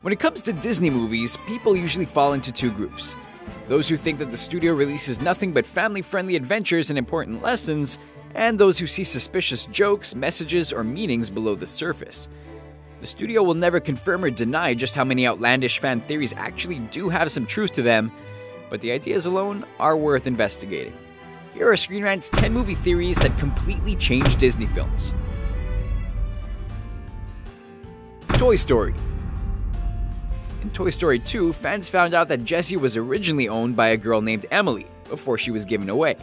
When it comes to Disney movies, people usually fall into two groups. Those who think that the studio releases nothing but family-friendly adventures and important lessons, and those who see suspicious jokes, messages, or meanings below the surface. The studio will never confirm or deny just how many outlandish fan theories actually do have some truth to them, but the ideas alone are worth investigating. Here are Screen Rant's 10 movie theories that completely changed Disney films. Toy Story. In Toy Story 2, fans found out that Jessie was originally owned by a girl named Emily before she was given away.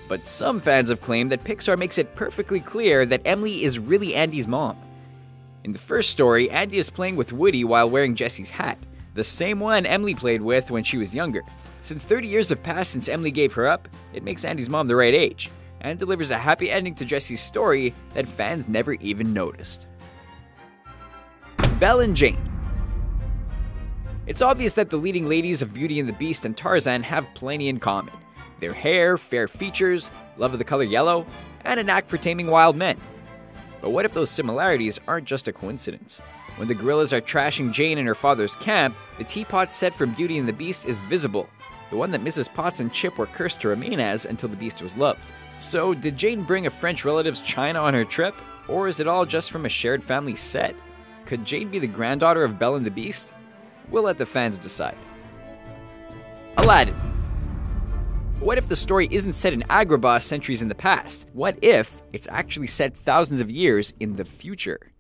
But some fans have claimed that Pixar makes it perfectly clear that Emily is really Andy's mom. In the first story, Andy is playing with Woody while wearing Jessie's hat, the same one Emily played with when she was younger. Since 30 years have passed since Emily gave her up, it makes Andy's mom the right age, and delivers a happy ending to Jessie's story that fans never even noticed. Belle and Jane. It's obvious that the leading ladies of Beauty and the Beast and Tarzan have plenty in common. Their hair, fair features, love of the color yellow, and a knack for taming wild men. But what if those similarities aren't just a coincidence? When the gorillas are trashing Jane in her father's camp, the teapot set from Beauty and the Beast is visible, the one that Mrs. Potts and Chip were cursed to remain as until the Beast was loved. So, did Jane bring a French relative's china on her trip? Or is it all just from a shared family set? Could Jane be the granddaughter of Belle and the Beast? We'll let the fans decide. Aladdin. What if the story isn't set in Agrabah centuries in the past? What if it's actually set thousands of years in the future?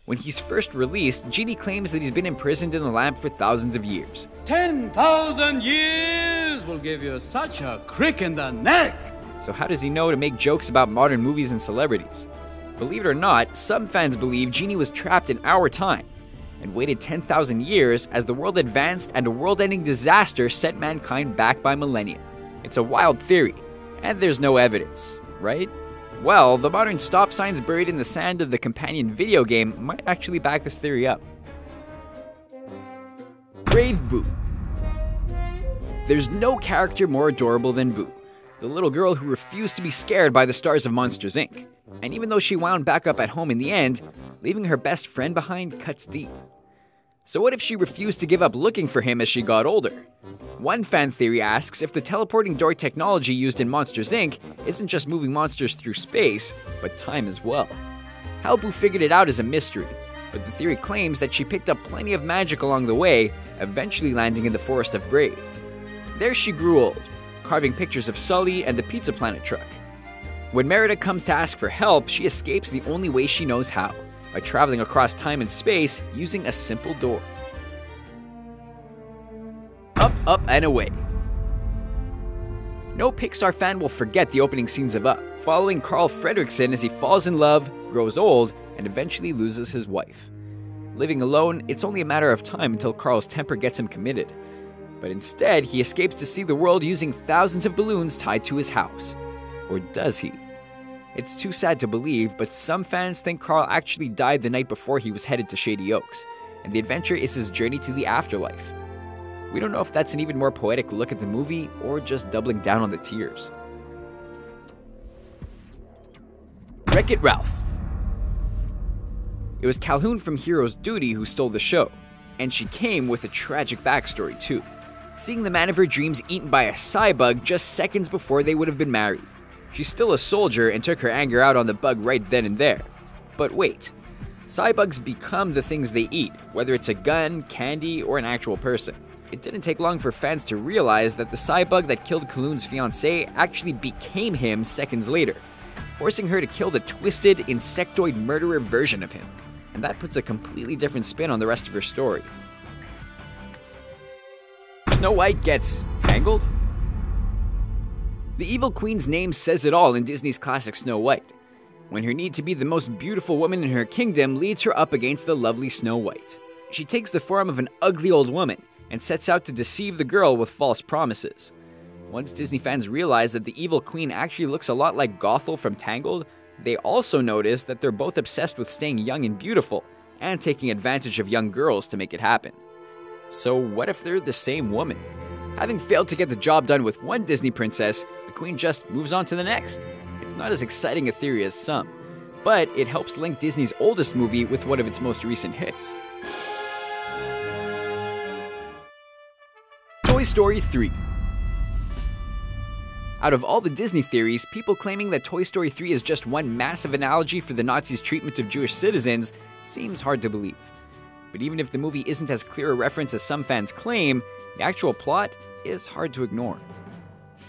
When he's first released, Genie claims that he's been imprisoned in the lamp for thousands of years. 10,000 years will give you such a crick in the neck! So how does he know to make jokes about modern movies and celebrities? Believe it or not, some fans believe Genie was trapped in our time and waited 10,000 years as the world advanced and a world-ending disaster sent mankind back by millennia. It's a wild theory, and there's no evidence, right? Well, the modern stop signs buried in the sand of the companion video game might actually back this theory up. Brave Boo. There's no character more adorable than Boo, the little girl who refused to be scared by the stars of Monsters, Inc. And even though she wound back up at home in the end, leaving her best friend behind cuts deep. So what if she refused to give up looking for him as she got older? One fan theory asks if the teleporting door technology used in Monsters, Inc. isn't just moving monsters through space, but time as well. How Boo figured it out is a mystery, but the theory claims that she picked up plenty of magic along the way, eventually landing in the Forest of Brave. There she grew old, carving pictures of Sully and the Pizza Planet truck. When Merida comes to ask for help, she escapes the only way she knows how, by traveling across time and space using a simple door. Up, Up, and Away. No Pixar fan will forget the opening scenes of Up, following Carl Fredricksen as he falls in love, grows old, and eventually loses his wife. Living alone, it's only a matter of time until Carl's temper gets him committed. But instead, he escapes to see the world using thousands of balloons tied to his house. Or does he? It's too sad to believe, but some fans think Carl actually died the night before he was headed to Shady Oaks, and the adventure is his journey to the afterlife. We don't know if that's an even more poetic look at the movie, or just doubling down on the tears. Wreck-It Ralph. It was Calhoun from Hero's Duty who stole the show, and she came with a tragic backstory too. Seeing the man of her dreams eaten by a cybug just seconds before they would have been married. She's still a soldier and took her anger out on the bug right then and there. But wait, cybugs become the things they eat, whether it's a gun, candy, or an actual person. It didn't take long for fans to realize that the cybug that killed Calhoun's fiancée actually became him seconds later, forcing her to kill the twisted, insectoid murderer version of him. And that puts a completely different spin on the rest of her story. Snow White gets Tangled? The evil queen's name says it all in Disney's classic Snow White, when her need to be the most beautiful woman in her kingdom leads her up against the lovely Snow White. She takes the form of an ugly old woman and sets out to deceive the girl with false promises. Once Disney fans realize that the evil queen actually looks a lot like Gothel from Tangled, they also notice that they're both obsessed with staying young and beautiful, and taking advantage of young girls to make it happen. So what if they're the same woman? Having failed to get the job done with one Disney princess, the queen just moves on to the next. It's not as exciting a theory as some, but it helps link Disney's oldest movie with one of its most recent hits. Story 3. Out of all the Disney theories, people claiming that Toy Story 3 is just one massive analogy for the Nazis' treatment of Jewish citizens seems hard to believe. But even if the movie isn't as clear a reference as some fans claim, the actual plot is hard to ignore.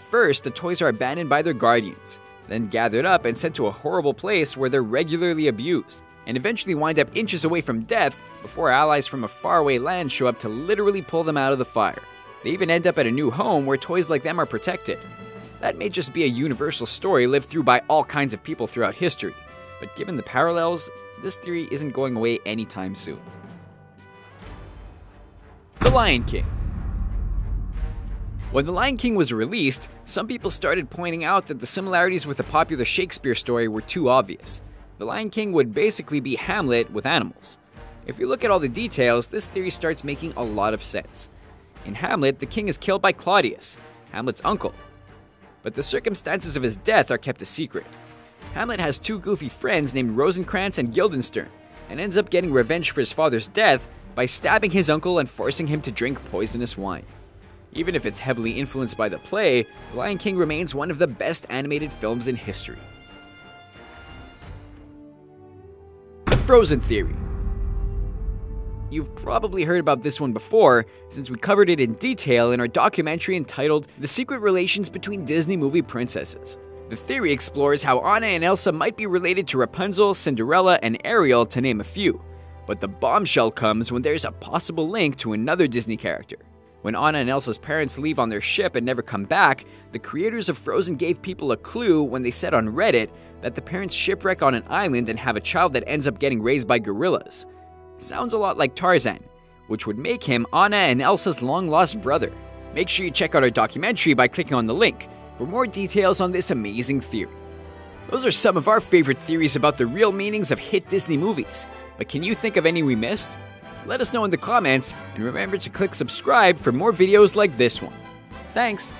First, the toys are abandoned by their guardians, then gathered up and sent to a horrible place where they're regularly abused, and eventually wind up inches away from death before allies from a faraway land show up to literally pull them out of the fire. They even end up at a new home where toys like them are protected. That may just be a universal story lived through by all kinds of people throughout history, but given the parallels, this theory isn't going away anytime soon. The Lion King. When The Lion King was released, some people started pointing out that the similarities with the popular Shakespeare story were too obvious. The Lion King would basically be Hamlet with animals. If you look at all the details, this theory starts making a lot of sense. In Hamlet, the king is killed by Claudius, Hamlet's uncle. But the circumstances of his death are kept a secret. Hamlet has two goofy friends named Rosencrantz and Guildenstern, and ends up getting revenge for his father's death by stabbing his uncle and forcing him to drink poisonous wine. Even if it's heavily influenced by the play, The Lion King remains one of the best animated films in history. The Frozen Theory. You've probably heard about this one before, since we covered it in detail in our documentary entitled The Secret Relations Between Disney Movie Princesses. The theory explores how Anna and Elsa might be related to Rapunzel, Cinderella, and Ariel, to name a few. But the bombshell comes when there's a possible link to another Disney character. When Anna and Elsa's parents leave on their ship and never come back, the creators of Frozen gave people a clue when they said on Reddit that the parents shipwreck on an island and have a child that ends up getting raised by gorillas. Sounds a lot like Tarzan, which would make him Anna and Elsa's long-lost brother. Make sure you check out our documentary by clicking on the link for more details on this amazing theory. Those are some of our favorite theories about the real meanings of hit Disney movies, but can you think of any we missed? Let us know in the comments, and remember to click subscribe for more videos like this one. Thanks!